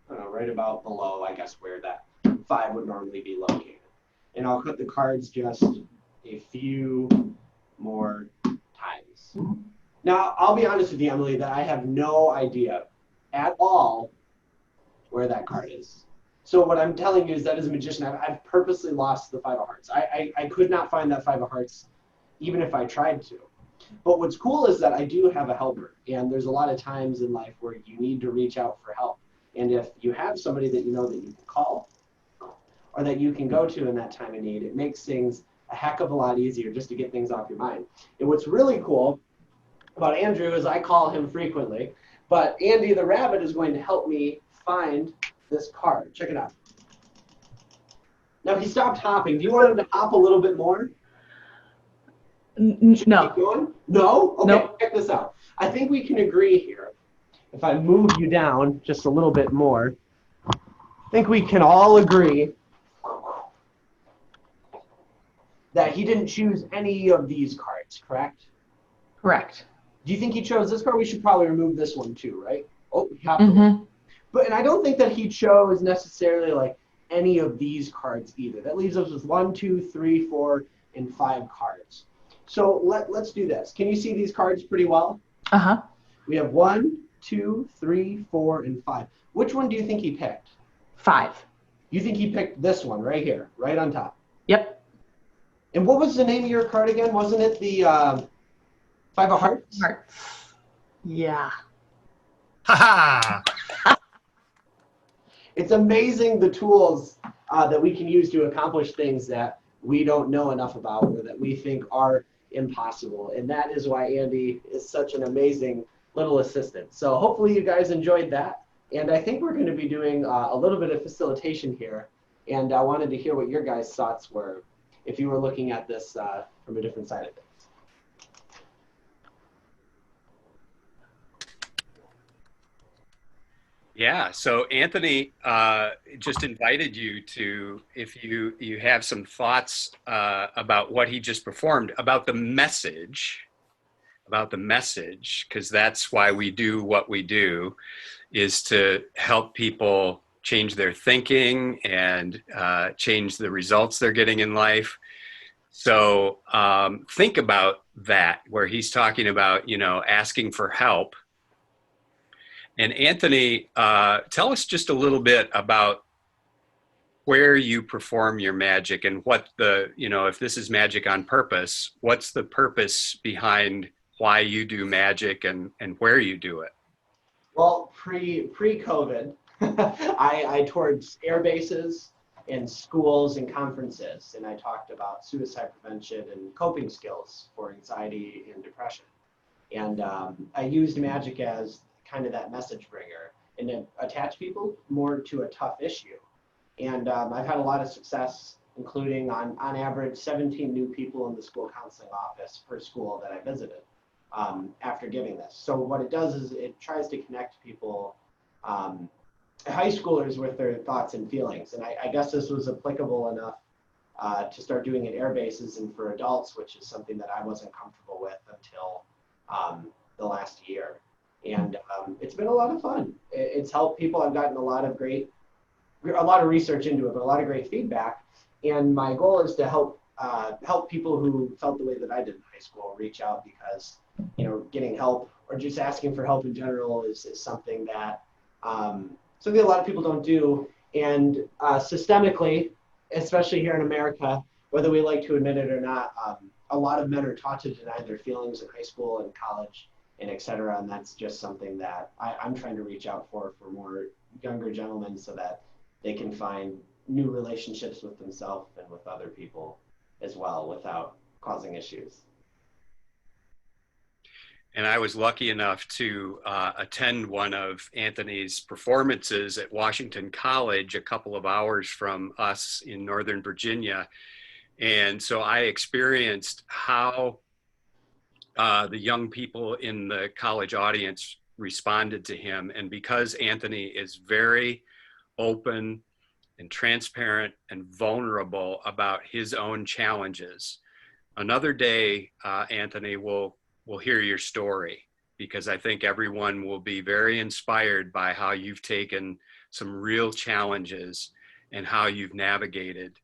I don't know, right about below, I guess, where that 5 would normally be located. And I'll cut the cards just a few more times. Now, I'll be honest with you, Emily, that I have no idea at all where that card is. So what I'm telling you is that as a magician, I've purposely lost the 5 of hearts. I could not find that 5 of hearts even if I tried to. But what's cool is that I do have a helper, and there's a lot of times in life where you need to reach out for help. And if you have somebody that you know that you can call or that you can go to in that time of need, it makes things a heck of a lot easier just to get things off your mind. And what's really cool about Andrew is I call him frequently, but Andy the rabbit is going to help me find this card. Check it out. Now he stopped hopping. Do you want him to hop a little bit more? No. Keep going? No? Okay, Nope. Check this out. I think we can agree here. If I move you down just a little bit more, I think we can all agree that he didn't choose any of these cards, correct? Correct. Do you think he chose this card? We should probably remove this one too, right? Oh, he hopped Mm-hmm. and I don't think that he chose necessarily like any of these cards either. That leaves us with 1, 2, 3, 4, and 5 cards. So let's do this. Can you see these cards pretty well? Uh-huh. We have 1, 2, 3, 4, and 5. Which one do you think he picked? 5. You think he picked this one right here, right on top? Yep. And what was the name of your card again? Wasn't it the 5 of Hearts? Hearts. Yeah. Ha ha! It's amazing the tools that we can use to accomplish things that we don't know enough about or that we think are impossible. And that is why Andy is such an amazing little assistant. So hopefully you guys enjoyed that. And I think we're going to be doing a little bit of facilitation here. And I wanted to hear what your guys' thoughts were if you were looking at this from a different side of things. Yeah, so Anthony just invited you to, if you have some thoughts about what he just performed, about the message, because that's why we do what we do, is to help people change their thinking and change the results they're getting in life. So think about that, where he's talking about, asking for help. And Anthony, tell us just a little bit about where you perform your magic and what if this is magic on purpose, what's the purpose behind why you do magic and where you do it? Well, pre-COVID, I toured air bases and schools and conferences, and I talked about suicide prevention and coping skills for anxiety and depression. And I used magic as kind of that message bringer and to attach people more to a tough issue. And I've had a lot of success, including on average 17 new people in the school counseling office per school that I visited after giving this. So what it does is it tries to connect people, high schoolers, with their thoughts and feelings. And I guess this was applicable enough to start doing at air bases and for adults, which is something that I wasn't comfortable with until the last year. And it's been a lot of fun. It's helped people. I've gotten a lot of research into it, but a lot of great feedback. And my goal is to help people who felt the way that I did in high school reach out, because getting help or just asking for help in general is something that something a lot of people don't do. And systemically, especially here in America, whether we like to admit it or not, a lot of men are taught to deny their feelings in high school and college, and et cetera. And that's just something that I'm trying to reach out for more younger gentlemen, so that they can find new relationships with themselves and with other people as well without causing issues. And I was lucky enough to attend one of Anthony's performances at Washington College, a couple of hours from us in Northern Virginia. And so I experienced how the young people in the college audience responded to him. And because Anthony is very open and transparent and vulnerable about his own challenges, another day, Anthony, we'll hear your story, because I think everyone will be very inspired by how you've taken some real challenges and how you've navigated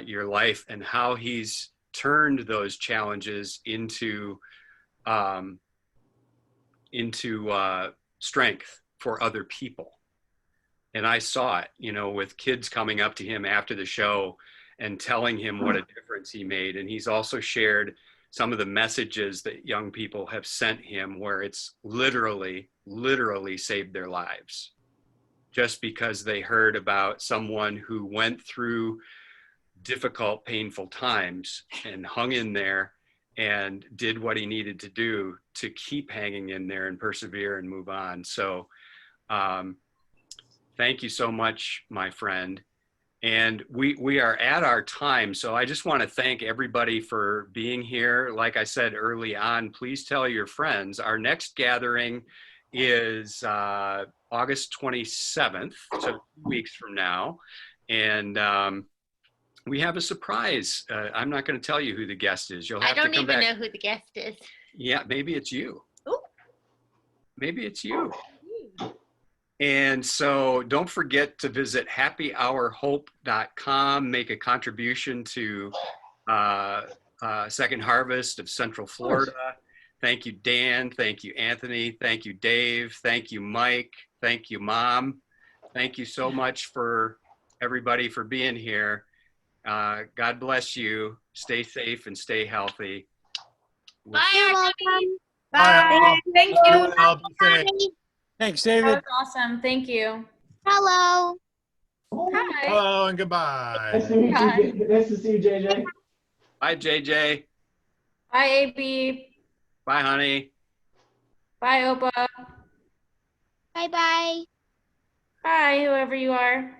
your life, and how he's turned those challenges into strength for other people. And I saw it, with kids coming up to him after the show and telling him what a difference he made. And he's also shared some of the messages that young people have sent him, where it's literally saved their lives, just because they heard about someone who went through difficult, painful times and hung in there and did what he needed to do to keep hanging in there and persevere and move on. So thank you so much, my friend. And we are at our time. So I just want to thank everybody for being here. Like I said early on, please tell your friends. Our next gathering is August 27th, so 2 weeks from now. And we have a surprise. I'm not going to tell you who the guest is. You'll have to come back. I don't even know who the guest is. Yeah, maybe it's you. Ooh. Maybe it's you. And so don't forget to visit happyhourhope.com, make a contribution to Second Harvest of Central Florida. Thank you, Dan. Thank you, Anthony. Thank you, Dave. Thank you, Mike. Thank you, Mom. Thank you so much for everybody for being here. God bless you. Stay safe and stay healthy. Bye. You're welcome. Bye. Thank you. Bye. Thanks, That David. was awesome. Thank you. Hello. Hi. Hello and goodbye. Nice to meet you. Nice to see you, JJ. Bye, JJ. Bye, AB. Bye, honey. Bye, Opa. Bye bye. Bye, whoever you are.